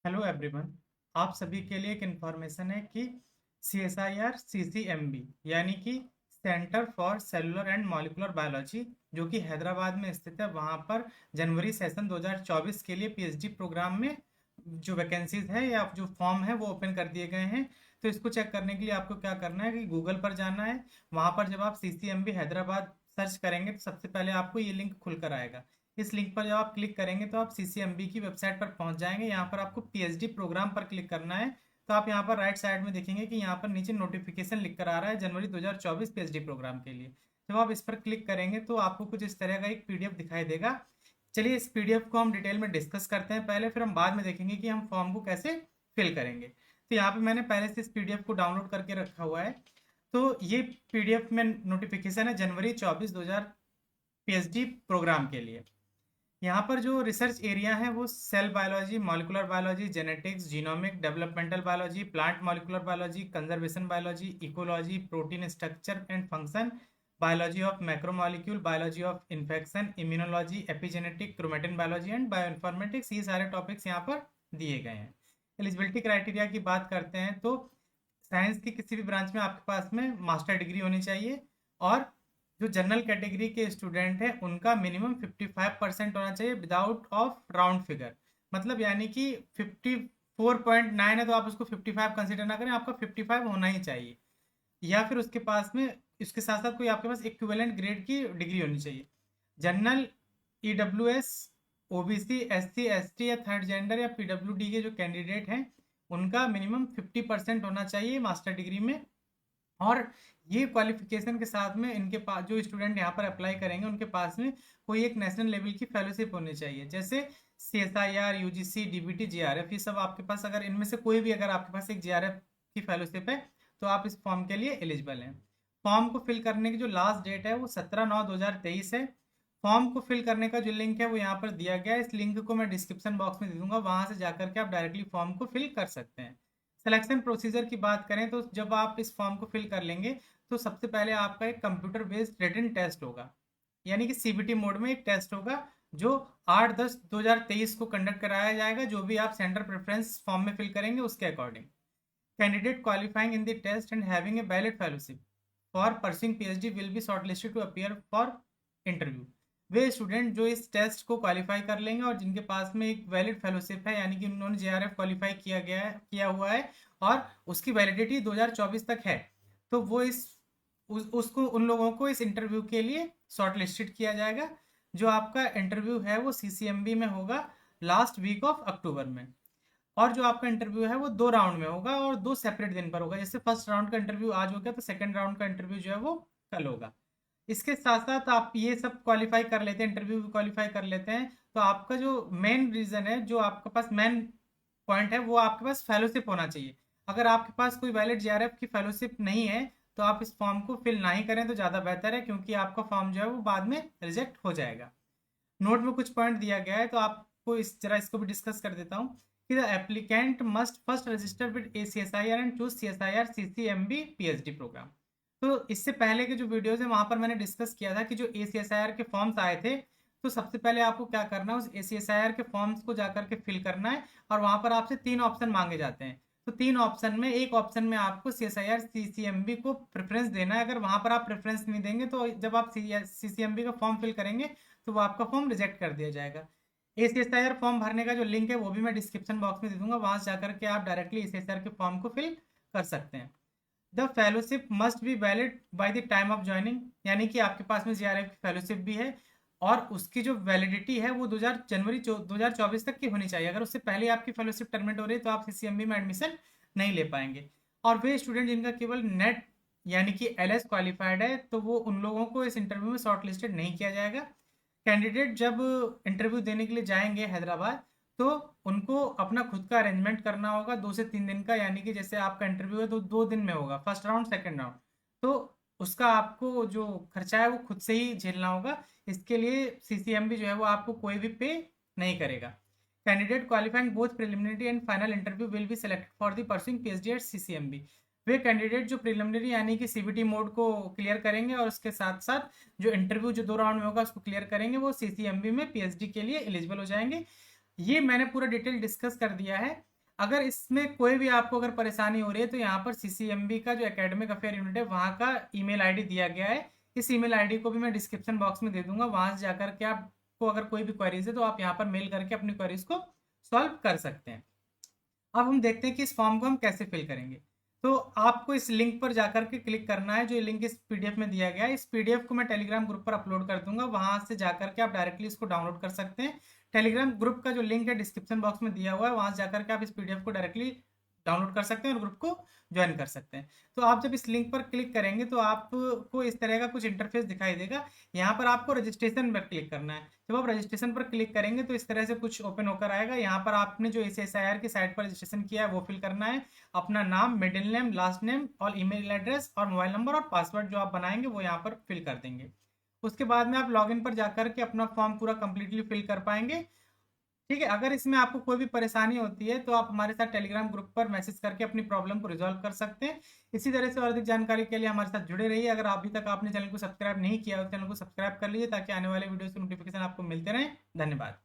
Hello everyone. आप सभी के लिए एक इन्फॉर्मेशन है कि CSIR CCMB यानी कि centre for cellular and molecular biology जो कि हैदराबाद में स्थित है, वहाँ पर जनवरी सेशन 2024 के लिए पीएचडी प्रोग्राम में जो वैकेंसीज है या जो फॉर्म है वो ओपन कर दिए गए हैं। तो इसको चेक करने के लिए आपको क्या करना है कि गूगल पर जाना है। वहाँ पर जब आप CCMB हैदराबाद सर्च करेंगे तो सबसे पहले आपको ये लिंक खुलकर आएगा। इस लिंक पर जब आप क्लिक करेंगे तो आप CCMB की वेबसाइट पर पहुंच जाएंगे। यहाँ पर आपको पीएचडी प्रोग्राम पर क्लिक करना है। तो आप यहाँ पर राइट साइड में देखेंगे कि यहाँ पर नीचे नोटिफिकेशन लिख कर आ रहा है जनवरी 2024 पीएचडी प्रोग्राम के लिए। जब आप इस पर क्लिक करेंगे तो आपको कुछ इस तरह का एक पीडीएफ दिखाई देगा। चलिए इस पीडीएफ को हम डिटेल में डिस्कस करते हैं पहले, फिर हम बाद में देखेंगे कि हम फॉर्म को कैसे फिल करेंगे। तो यहाँ पे मैंने पहले से इस पीडीएफ को डाउनलोड करके रखा हुआ है। तो ये पीडीएफ में नोटिफिकेशन है जनवरी 24 2000 पीएचडी प्रोग्राम के लिए। यहाँ पर जो रिसर्च एरिया है वो cell biology, molecular biology, genetics, genomic, developmental biology, plant molecular biology, conservation biology, ecology, protein structure and function, biology of macromolecule, biology of infection, immunology, epigenetic, chromatin biology and bioinformatics, ये सारे topics यहाँ पर दिए गए हैं। Eligibility criteria की बात करते हैं तो साइंस की किसी भी ब्रांच में आपके पास में मास्टर डिग्री होनी चाहिए, और जो जनरल कैटेगरी के स्टूडेंट हैं उनका मिनिमम 55% होना चाहिए विदाउट ऑफ राउंड फिगर। मतलब यानी कि 54.9 है तो आप उसको 55 कंसिडर ना करें, आपका 55 होना ही चाहिए। या फिर उसके पास में इसके साथ साथ कोई आपके पास इक्विवेलेंट ग्रेड की डिग्री होनी चाहिए। General, EWS, OBC, SC ST या थर्ड जेंडर या PWD के जो कैंडिडेट हैं उनका मिनिमम 50% होना चाहिए मास्टर डिग्री में। और ये क्वालिफिकेशन के साथ में इनके पास जो स्टूडेंट यहाँ पर अप्लाई करेंगे उनके पास में कोई एक नेशनल लेवल की फेलोशिप होनी चाहिए, जैसे CSIR, UGC, DBT, JRF। ये सब आपके पास अगर इनमें से कोई भी अगर आपके पास एक JRF की फेलोशिप है तो आप इस फॉर्म के लिए एलिजिबल हैं। फॉर्म को फिल करने की जो लास्ट डेट है वो 17/9/2023 है। फॉर्म को फिल करने का जो लिंक है वो यहाँ पर दिया गया है। इस लिंक को मैं डिस्क्रिप्शन बॉक्स में दे दूंगा, वहां से जाकर के आप डायरेक्टली फॉर्म को फिल कर सकते हैं। सिलेक्शन प्रोसीजर की बात करें तो जब आप इस फॉर्म को फिल कर लेंगे तो सबसे पहले आपका एक कंप्यूटर बेस्ड रिटन टेस्ट होगा, यानी कि CBT मोड में एक टेस्ट होगा जो 8/10/2023 को कंडक्ट कराया जाएगा, जो भी आप सेंटर प्रेफरेंस फॉर्म में फिल करेंगे उसके according. Candidate qualifying in the test and having a valid fellowship for pursuing PhD will be shortlisted to appear for interview. वे स्टूडेंट जो इस टेस्ट को क्वालिफाई कर लेंगे और जिनके पास में एक वैलिड फेलोशिप है, यानी कि उन्होंने JRF क्वालिफाई किया हुआ है और उसकी वैलिडिटी 2024 तक है, तो वो उसको उन लोगों को इस इंटरव्यू के लिए शॉर्ट लिस्टेड किया जाएगा। जो आपका इंटरव्यू है वो CCMB में होगा लास्ट वीक ऑफ अक्टूबर में। और जो आपका इंटरव्यू है वो 2 राउंड में होगा और 2 सेपरेट दिन पर होगा। जैसे फर्स्ट राउंड का इंटरव्यू आज हो गया तो सेकंड राउंड का इंटरव्यू जो है वो कल होगा। इसके साथ साथ आप ये सब क्वालिफाई कर लेते हैं, इंटरव्यू भी क्वालिफाई कर लेते हैं, तो आपका जो मेन रीजन है, जो आपके पास मेन पॉइंट है, वो आपके पास फेलोशिप होना चाहिए। अगर आपके पास कोई वैलिड JRF की फेलोशिप नहीं है तो आप इस फॉर्म को फिल ना ही करें तो ज़्यादा बेहतर है, क्योंकि आपका फॉर्म जो है वो बाद में रिजेक्ट हो जाएगा। नोट में कुछ पॉइंट दिया गया है तो आपको इस जरा इसको भी डिस्कस कर देता हूँ कि the applicant must first register with ACSIR and choose CSIR CCMB PhD programme. तो इससे पहले के जो वीडियोस है वहां पर मैंने डिस्कस किया था कि जो ACSIR के फॉर्म्स आए थे, तो सबसे पहले आपको क्या करना है, उस ACSIR के फॉर्म्स को जाकर के फिल करना है और वहां पर आपसे 3 ऑप्शन मांगे जाते हैं। तो 3 ऑप्शन में एक ऑप्शन में आपको CSIR CCMB को प्रेफरेंस देना है। अगर वहां पर आप प्रेफरेंस नहीं देंगे तो जब आप CCMB का फॉर्म फिल करेंगे तो वो आपका फॉर्म रिजेक्ट कर दिया जाएगा। ACSIR फॉर्म भरने का जो लिंक है वो भी मैं डिस्क्रिप्शन बॉक्स में दे दूंगा, वहां से जाकर के आप डायरेक्टली ACSIR के फॉर्म को फिल कर सकते हैं। The fellowship must be valid by the time of joining, यानी कि आपके पास में JRF की फेलोशिप भी है और उसकी जो वैलिडिटी है वो जनवरी 2024 तक की होनी चाहिए। अगर उससे पहले आपकी फेलोशिप टर्मिनेट हो रही है तो आप CCMB में एडमिशन नहीं ले पाएंगे। और वे स्टूडेंट जिनका केवल नेट यानी कि LS क्वालिफाइड है तो वो उन लोगों को इस इंटरव्यू में शॉर्ट लिस्टेड नहीं किया जाएगा। कैंडिडेट जब इंटरव्यू देने के लिए जाएंगे हैदराबाद तो उनको अपना खुद का अरेंजमेंट करना होगा 2 से 3 दिन का, यानी कि जैसे आपका इंटरव्यू है तो 2 दिन में होगा, फर्स्ट राउंड सेकंड राउंड, तो उसका आपको जो खर्चा है वो खुद से ही झेलना होगा। इसके लिए CCMB जो है वो आपको कोई भी पे नहीं करेगा। Candidate qualifying both preliminary and final interview will be selected for the pursuing PhD at CCMB। वे कैंडिडेट जो प्रिलिमिनरी यानी कि CBT मोड को क्लियर करेंगे और उसके साथ साथ जो इंटरव्यू जो 2 राउंड में होगा उसको क्लियर करेंगे, वो CCMB में PhD के लिए एलिजिबल हो जाएंगे। ये मैंने पूरा डिटेल डिस्कस कर दिया है। अगर इसमें कोई भी आपको अगर परेशानी हो रही है तो यहाँ पर सीसीएमबी का जो एकेडमिक अफेयर यूनिट है वहाँ का ईमेल आईडी दिया गया है। इस ईमेल आईडी को भी मैं डिस्क्रिप्शन बॉक्स में दे दूंगा, वहां से जाकर के आपको अगर कोई भी क्वेरीज है तो आप यहाँ पर मेल करके अपनी क्वेरीज को सॉल्व कर सकते हैं। अब हम देखते हैं कि इस फॉर्म को हम कैसे फिल करेंगे। तो आपको इस लिंक पर जाकर के क्लिक करना है, जो ये लिंक इस पीडीएफ में दिया गया है। इस पीडीएफ को मैं टेलीग्राम ग्रुप पर अपलोड कर दूंगा, वहां से जाकर के आप डायरेक्टली इसको डाउनलोड कर सकते हैं। टेलीग्राम ग्रुप का जो लिंक है डिस्क्रिप्शन बॉक्स में दिया हुआ है, वहां से जाकर के आप इस पीडीएफ को डायरेक्टली डाउनलोड कर सकते हैं और ग्रुप को ज्वाइन कर सकते हैं। तो आप जब इस लिंक पर क्लिक करेंगे तो आपको इस तरह का कुछ इंटरफेस दिखाई देगा। यहाँ पर आपको रजिस्ट्रेशन पर क्लिक करना है। जब आप रजिस्ट्रेशन पर क्लिक करेंगे तो इस तरह से कुछ ओपन होकर आएगा। यहाँ पर आपने जो SSIR की साइट पर रजिस्ट्रेशन किया है वो फिल करना है। अपना नाम, मिडिल नेम, लास्ट नेम और ईमेल एड्रेस और मोबाइल नंबर और पासवर्ड जो आप बनाएंगे वो यहाँ पर फिल कर देंगे। उसके बाद में आप लॉगिन पर जाकर के अपना फॉर्म पूरा कंप्लीटली फिल कर पाएंगे। ठीक है, अगर इसमें आपको कोई भी परेशानी होती है तो आप हमारे साथ टेलीग्राम ग्रुप पर मैसेज करके अपनी प्रॉब्लम को रिजॉल्व कर सकते हैं। इसी तरह से और अधिक जानकारी के लिए हमारे साथ जुड़े रहिए। अगर अभी तक आपने चैनल को सब्सक्राइब नहीं किया तो चैनल को सब्सक्राइब कर लीजिए ताकि आने वाले वीडियो के नोटिफिकेशन आपको मिलते रहें। धन्यवाद।